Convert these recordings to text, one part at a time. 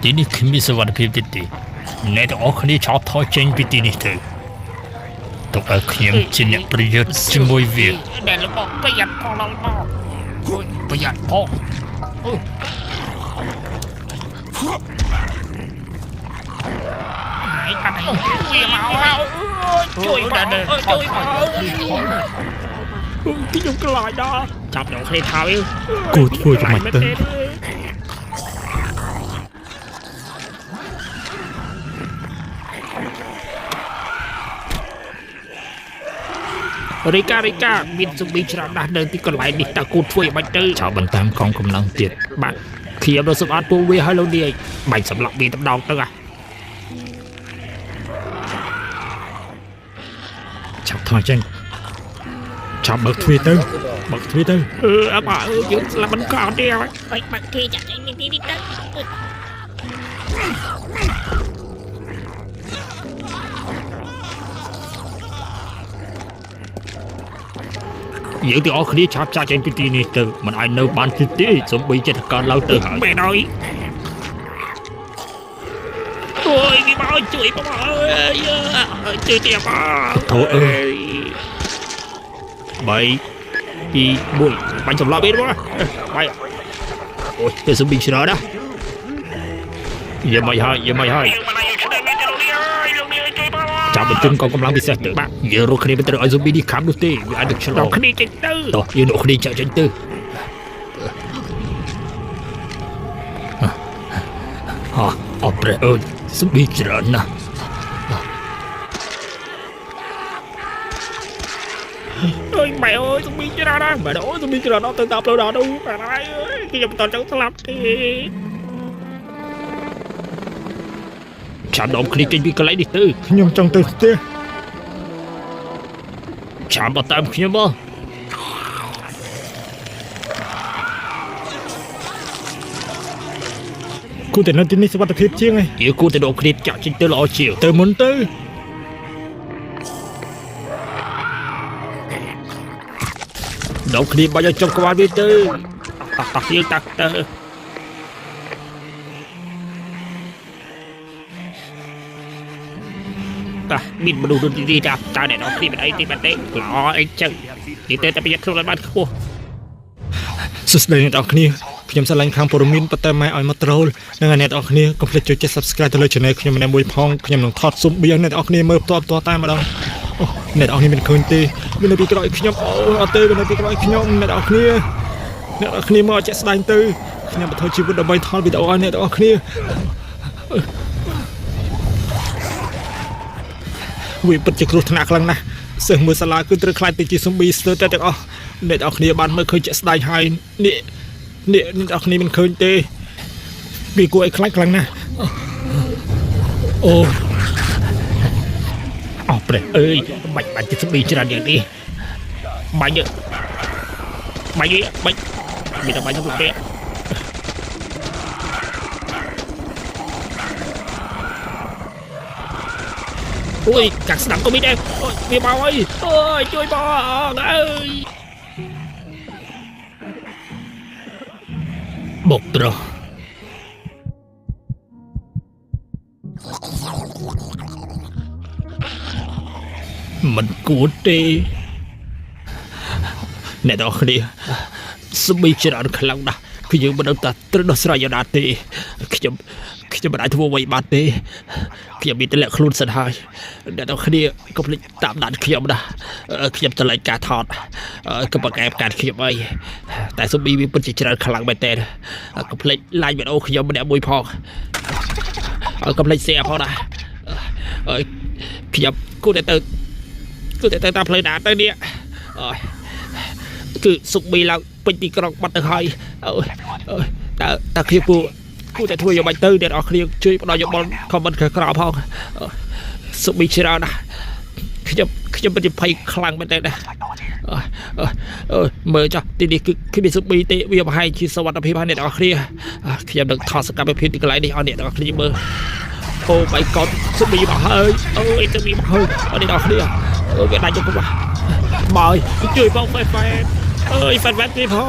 ទីនេះគ្មានសុវត្ថិភាពទេអ្នកទាំងអស់គ្នាឆោតថយចេញពីទីនេះទៅទុកឲ្យខ្ញុំជាអ្នកប្រយុទ្ធជាមួយវាដែលលោកប្រយ័ត្នផងដល់មកប្រយ័ត្នផងហើយអត់ឲ្យវាមកជួយបានជួយខ្ញុំខ្លាចដល់ចាប់ដល់គ្នាថយគូធ្វើយ៉ាងម៉េចទៅរីកាមានសំប៊ីច្រើនណាស់នៅទីកន្លែងនេះតើគូធ្វើយ៉ាងម៉េចទៅឆោបន្តាមកងកម្លាំងទៀតបាទខ្ញុំរកសម្បត្តិពួកវាឲ្យលោកនាយបាញ់សម្លាប់វាតម្ដងទៅឆាប់ថយចេញឆាប់បើកទ្វារទៅអបយើងស្លាប់មិនក៏អត់ទេហើយបើកទ្វារចាក់ចេញនេះទៅយើងទាំងអស់គ្នាឆាប់ចាក់ចេញពីទីនេះទៅមិនឲ្យនៅបានទៀតទេសូម្បីចិត្តកានឡើងទៅហើយបែរហើយអូយវាមកជួយបងអើយជួយទៀតបងធូអើយ3 2 1បាញ់សម្លាប់វាបងបាយអូយទៅសំប៊ីច្រើនណាយាយមិនហើយចាប់បញ្ជូនកងកម្លាំងពិសេសទៅបាទយើងរកគ្នាមិនត្រូវឲ្យស៊ូប៊ីនេះខាំនោះទេវាអាចនឹងឆ្លងគ្នាចេញទៅតោះយើងរកគ្នាចាក់ចេញទៅអត់ប្រេអើយស៊ូប៊ីច្រើនណាស់អើយម៉ែអើយស៊ូប៊ីច្រើនណាស់ម៉ែអូយស៊ូប៊ីច្រើនអត់ទៅតាមផ្លូវដល់នោះម៉ែអើយខ្ញុំមិនតចង់ស្លាប់ទេឆាប់ដុំគ្នាចេញពីកន្លែងនេះទៅខ្ញុំចង់ទៅផ្ទះឆាប់មកតាមខ្ញុំមកគូតែនៅទីនេះសុវត្ថិភាពជាងឯងយើងគូតែដកគ្នាចាក់ចេញទៅល្អជាងទៅមុនទៅដកគ្នាបាច់ឲ្យចុះក្បាលវាទៅតាក់យើងតាក់ទៅមានមនុស្សទីតាតើអ្នកនរគ្នាមិនអីទីបាត់ទេល្អអីចឹងនិយាយទៅតែប្រយ័ត្នខ្លួនឲ្យបានខ្ពស់សួស្តីអ្នកនរគ្នាខ្ញុំស្រឡាញ់ខាងព័ត៌មានប៉ុន្តែម៉ែឲ្យមកត្រូលនឹងអ្នកនរគ្នាកុំភ្លេចចុច Subscribe ទៅលើ Channel ខ្ញុំម្នាក់មួយផងខ្ញុំនឹងថតស៊ុំប៊ីឲ្យអ្នកនរគ្នាមើលផ្ទាល់តែម្ដងអ្នកនរគ្នាមិនឃើញទេវានៅពីក្រោយខ្ញុំអត់ទេវានៅពីក្រោយខ្ញុំអ្នកនរគ្នាមកជាក់ស្ដែងទៅខ្ញុំបន្តជីវិតដើម្បីថតវីដេអូឲ្យអ្នកនរគ្នាវាពិតជាគ្រោះថ្នាក់ខ្លាំងណាស់សិស្សមួយសាលាគឺត្រូវខ្លាចទៅជាស៊ុំប៊ីស្ទើរតែទាំងអស់អ្នកនរគ្នាបានមើលឃើញជាក់ស្ដែងហើយនេះអ្នកនរគ្នាមិនឃើញទេវាគួរឲ្យខ្លាចខ្លាំងណាស់អូប្រេះអើយបាច់ជាស៊ុំប៊ីច្រើនយ៉ាងនេះបាច់មានតែបាច់សម្លាប់ទេអូយកាក់ស្ដាប់ក៏មានដែរអូយវាមកហើយអូយជួយបងអើយបុកត្រោះមិនគួរទេអ្នកនរគ្នាស៊ុំប៊ីច្រើនខ្លាំងណាស់គឺយើងមិនដឹងថាត្រូវដោះស្រាយយ៉ាងណាទេខ្ញុំមិនអាចធ្វើអ្វីបានទេខ្ញុំមានតែលាក់ខ្លួនសិនហើយអ្នកនរគ្នាកុំភ្លេចតាមដានខ្ញុំណាខ្ញុំឆ្លៃការថតកុំប្រកែបកាត់ខ្ញុំអីតែស៊ុំប៊ីវាពិតជាច្រើនខ្លាំងមែនតើកុំភ្លេច like វីដេអូខ្ញុំម្នាក់មួយផងកុំភ្លេច share ផងណាខ្ញុំគូតែទៅតាមផ្លូវណាទៅនេះគឺស៊ុំប៊ីឡើងពេញទីក្រុងបាត់ទៅហើយតើខ្ញុំគូតែធ្វើយ៉ាងម៉េចទៅអ្នកនរគ្នាជួយផ្ដល់យោបល់ comment ក្រោយផងស៊ុំប៊ីច្រើនណាស់ខ្ញុំពិតជាភ័យខ្លាំងមែនតើមើលចុះទីនេះគឺគ្មានស៊ុំប៊ីទេវាបង្ហាញជាសុវត្ថិភាពឲ្យអ្នកនរគ្នាខ្ញុំនឹងថតសកម្មភាពទីកន្លែងនេះឲ្យអ្នកនរគ្នាមើលអូ my god ស៊ុំប៊ីមកហើយអូយស៊ុំប៊ីមកហើយអ្នកនរគ្នាវាដាច់ទៅមកជួយបងហ្វេតអើយហ្វេតទីផង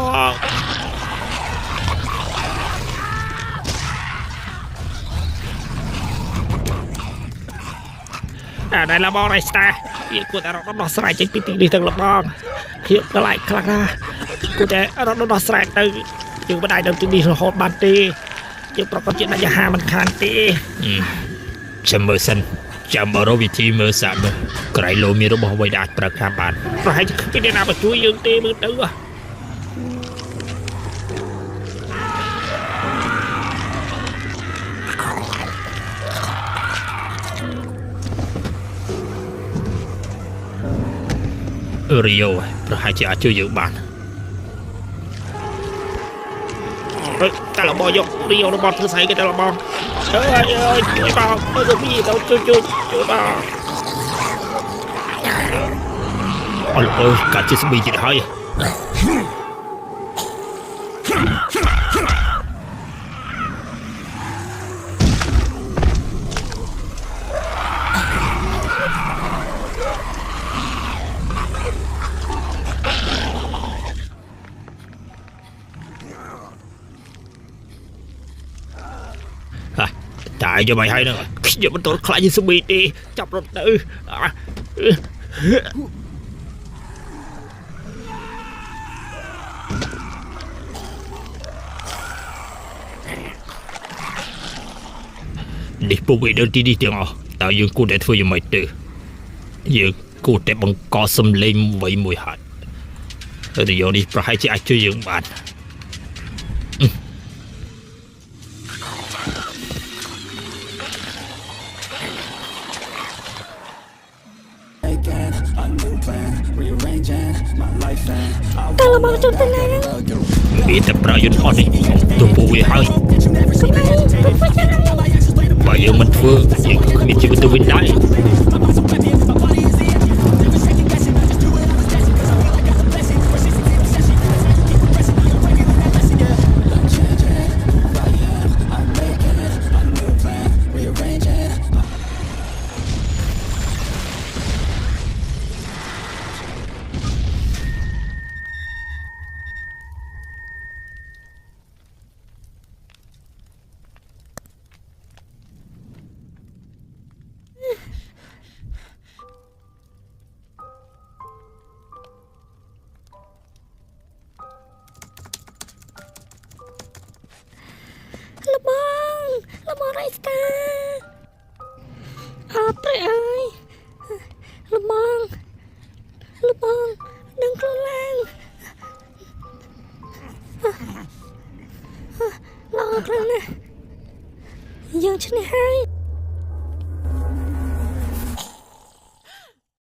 đây là bò này ta hiện của ta nó sải trên tí đi từng là bò hiện nó lại khắc ra của ta nó sải từ nhưng bên đây đâu đi rồi hot ban tê nhưng có chuyện là hà mình khăn tê chấm mơ sân chấm ở đâu vị trí mơ sạm cái lô mi nó bỏ về đạt bậc ham bàn phải cái này nào mà chui dương tê mơ tử à Rio rồi hai chị chưa dự bàn ta là bò vô Rio nó bò thứ sáu cái ta là bò ơi chuối bò ơi cái gì đâu chuối bò ôi cả chiếc bị gì hơi tại cho mày hay nữa giờ mình tôi lại như zombie đi chọc rồi tử đi bộ vị đơn đi tiếng à tao dương cô để thôi cho mày từ giờ cô để bằng co xâm lên với mùi hạt thì giờ đi hai chị ai chơi dương bạn Kalau mau contoh lain kita perayaan ini tumbuh hai bây giờ mình vừa những cái chuyện từ bên đây Lebong Raista apa ơi lebong đừng có lan lo rồi nè giờ trên này hay